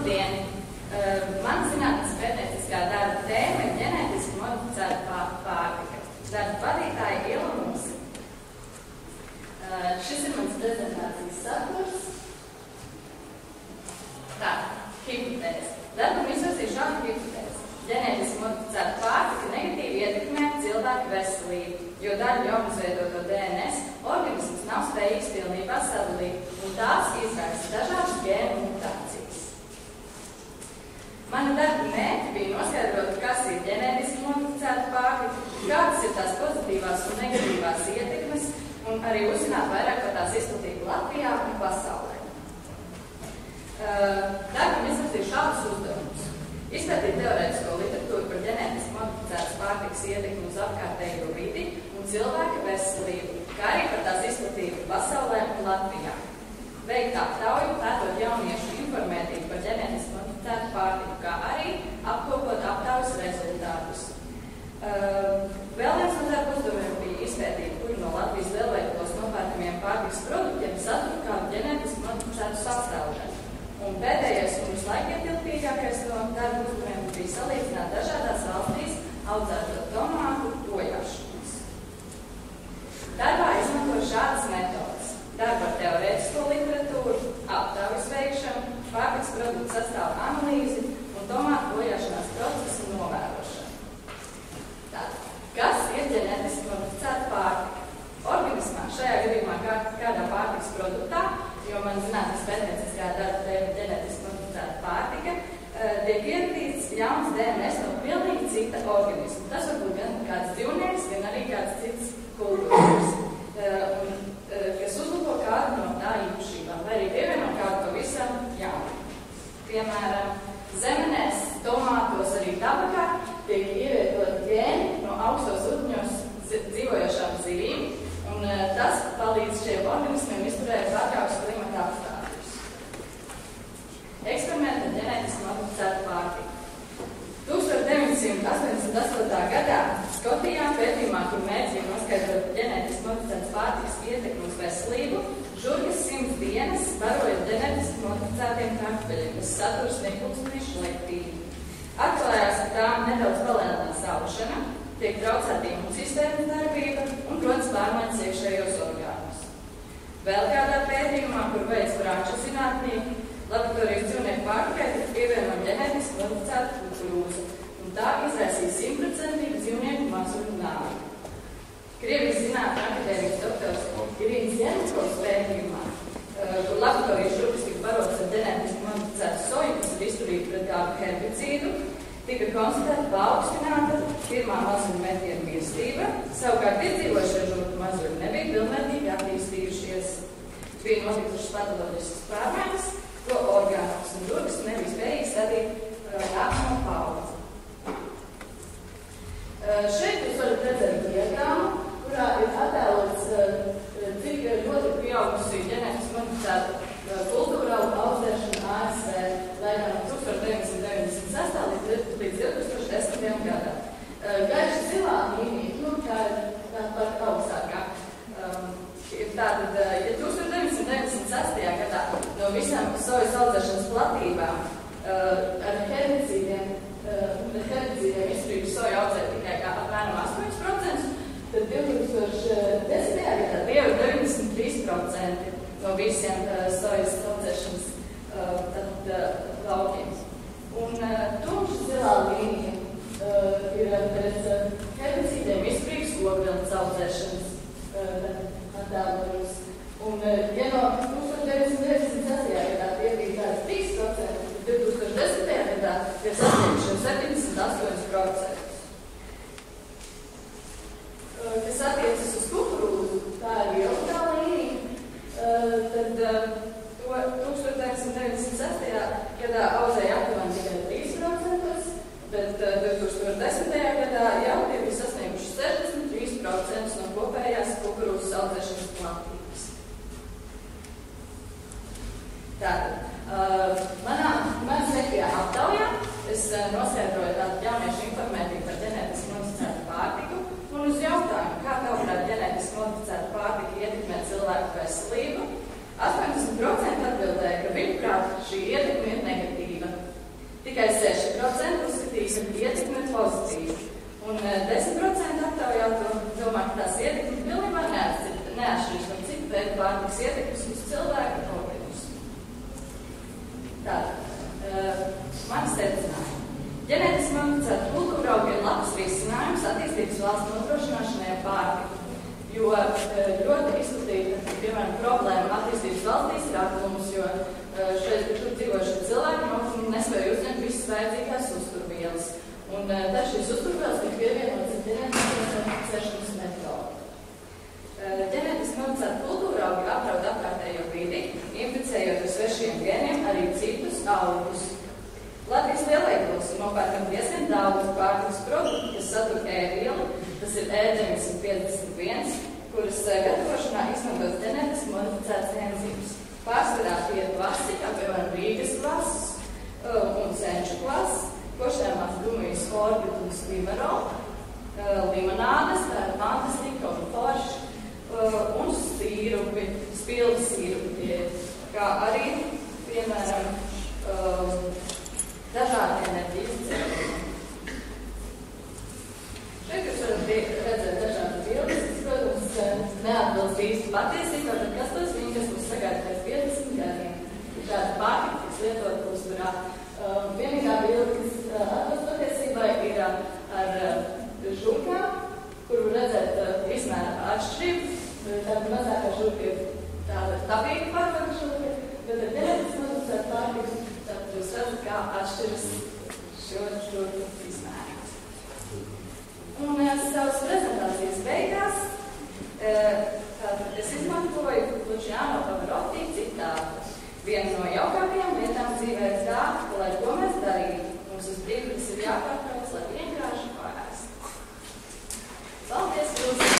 Šodien man zinātnes pētnieciskā darba tēma ir ģenētiski modificēta pārtika. Darba vadītāja Ilva Mūse. Šis ir mans prezentācijas saturs. Tā, hipotēze. Darbam izvirzīju šādu hipotēzi. Ģenētiski modificēta pārtika negatīvi ietekmē cilvēku veselību, jo daļu jaunizveidoto DNS organisms nav spējīgs pilnībā sadalīt, un tās izraisa dažādas gēnu mutācijas. Mana darba mērķi bija noskaidrot, kas ir ģenētiski modificēta pārtika, kādas ir tās pozitīvās un negatīvās ietekmes, un arī uzzināt vairāk par tās izplatību Latvijā un pasaulē. Darbam izvirzīju šādus uzdevumus. Izpētīt teorētisko literatūru par ģenētiski modificētas pārtikas ietekmi uz apkārtējo vidi un cilvēka veselību, kā arī par tās izplatību pasaulē un Latvijā. Veikt aptauju, pētot jauniešu informētību par ģenētiski modificētu pārtiku, kā arī apkopot aptaujas rezultātus. Vēl viens no darba uzdevumiem bija izpētīt, kuri no Latvijas lielveikalos nopērkamiem pārtikas produktiem satur kādu ģenētiski modificētu sastāvdaļu. Un pēdējais un vislaikietilpīgākais no darba uzdevumiem bija salīdzināt dažādās valstīs audzēto tomātu bojāšanas. Darbā izmantoju šādas metodas. Darbu ar teorētisko literatūru, aptaujas veikšanu, pārtikas produktu sastāvu analīzi un tomātu bojāšanās procesu novērošanu. Tātad, kas ir ģenētiski modificēta pārtika? Organismā, šajā gadījumā kādā pārtikas produktā, jo man zinātnes pētnieciskā darba tēma ģenētiski modificēta pārtika, tiek ieradīts jauns DNS no pilnīgi cita organisma. Tas var būt gan kāds dzīvnieks, gan arī kāds cits kultūras, kas uzlabo kādu no tā īpašībām, vai arī pievieno kādu pavisam jaunu. Piemēram, zemenēs, tomātos, arī tabakā tiek ievietot gēni no augstos ūdeņos dzīvojošām zivīm, un tas palīdz šiem organismiem izturēt ārkārtas klimata apstākļus. Eksperimenti ar ģenētiski modificētu pārtiku. 1988. gadā Skotijā pētījumā, kur mērķiem noskaidrot ģenētiski modificētas pārtikas ietekmi uz veselību, žurkas 100 dienas baroja ģenētiski modificētiem kartupeļiem, kas satur sniegulsnīšu lektīnu. Atklājās, ka tām nedaudz palēninās aušana, tiek traucēta imūnsistēmas darbība un, protams, pārmaiņas iekšējos orgānus. Vēl kādā pētījumā, kur veids franču zinātnieki, laboratorijas dzīvnieku pārtikai tika pievienot ģenētiski modificēta kukurūza, un tā izraisīja 100% dzīvnieku mazuru nāvi. Krievijas zinātņu akadēmijas doktors Irīnas Jenikovs pētījumā, kur laboratorijas žurkas tika barotas ar ģenētiski modificētu soju, kas ir izturīga pret kādu herbicīdu, tika konstatēta paaugstināta pirmā mazuma metiena mirstība, savukārt izdzīvošie žurku mazuri nebija pilnvērtīgi attīstījušies. Bija notikušas patoloģiskas pārmaiņas, ko orgānos un žurkas nebija spējīgas radīt nākamo paudzi. Šeit jūs varat redzēt diagrammu, kurā ir attēlots, cik ļoti pieaugusi ģenētiski modificēta kultūra audzēšana ASV laikā no 1996. līdz 2010. gadam. Gaiši zilā līnija, tā ir pat augstākā. Tātad, ja 1996. gadā no visām sojas audzēšanas platībām ar herbicīdiem izturību soju audzēt tikai apmēram 8%, tad 2010. gadā bija 93% no visiem sojas audzēšanas laukiem. Un tumša zilā līnija ir pēc herbicīdiem izturīgas kokvilnas audzēšanas attēlojums. Un, ja no 1996. gadā tie bija tāds 3%, tad 2010. gadā ir sasniegšana 78%. Kas attiecas uz kukurūzu, tā ir ilgā līnija, tad 1996. gadā audzēja aptuveni tikai 3%, bet 2010. gadā jau tie bija sasnieguši 63% no kopējās kukurūzas audzēšanas platības. Tātad, manas veiktajā aptaujā es noskaidroju tādu jauniešu informētību par ģenētiski modificētu pārtiku un uz jautājumu, kā tavuprāt ģenētiski modificēta pārtika ietekmē cilvēku veselību, 80% atbildēja, ka viņuprāt šī ietekme ir negatīva. Tikai 6% uzskatīja, ka ietekme ir pozitīva. Un 10% aptaujāto domā, ka tās ietekmes pilnībā neatšķiras no citu veidu pārtikas ietekmes uz cilvēku organismu. Tātad, mani secinājumi. Ģenētiski modificēta kultūra auga ir labs risinājums attīstības valsts nodrošināšanai ar pārtiku, jo ļoti izplatīta, piemēram, problēma attīstības valstīs ir aplums, jo šeit tur dzīvošie cilvēki nespēja uzņemt visas vajadzīgās uzturvielas. Un tad šīs uzturvielas tiek pievienotas ar ģenētiskās modificēšanas metodu. Ģenētiski modificēta kultūra auga apdraud apkārtējo vidi, inficējot ar svešiem gēniem arī citus augus. Latvijas lielveikalos ir nopērkam diezgan daudz pārtikas produktu, kas satur E-vielu, tas ir E951, kuras gatavošanā izmantot ģenētiski modificētas enzīmes. Pārsvarā tie ir kvasi, kā piemēram Rīgas kvass un Senču kvass, košēmās gumijas Orbit un Slimerol, limonādes, tā ir fantastika un forši, un sīrupi, spildu sīrupi, kā arī, piemēram, dažādi enerģijas cēlumi. Šeit jūs varat redzēt dažādas bildes, kas, protams, neatbilst īsti patiesībā, bet kas tas viņi, kas mums sagaida pēc 50 gadiem. Ir tāda pārtika, kas lietot uzturā. Vienīgā bilde, kas atbilst patiesībai, ir ar žurkām, kur var redzēt izmēra atšķirību. Tāda mazākā žurka ir tāda tabīga pārvada žurka, bet ar ģenētiski modificētu pārtiku jūs redzat, kā atšķiras šo izmēru.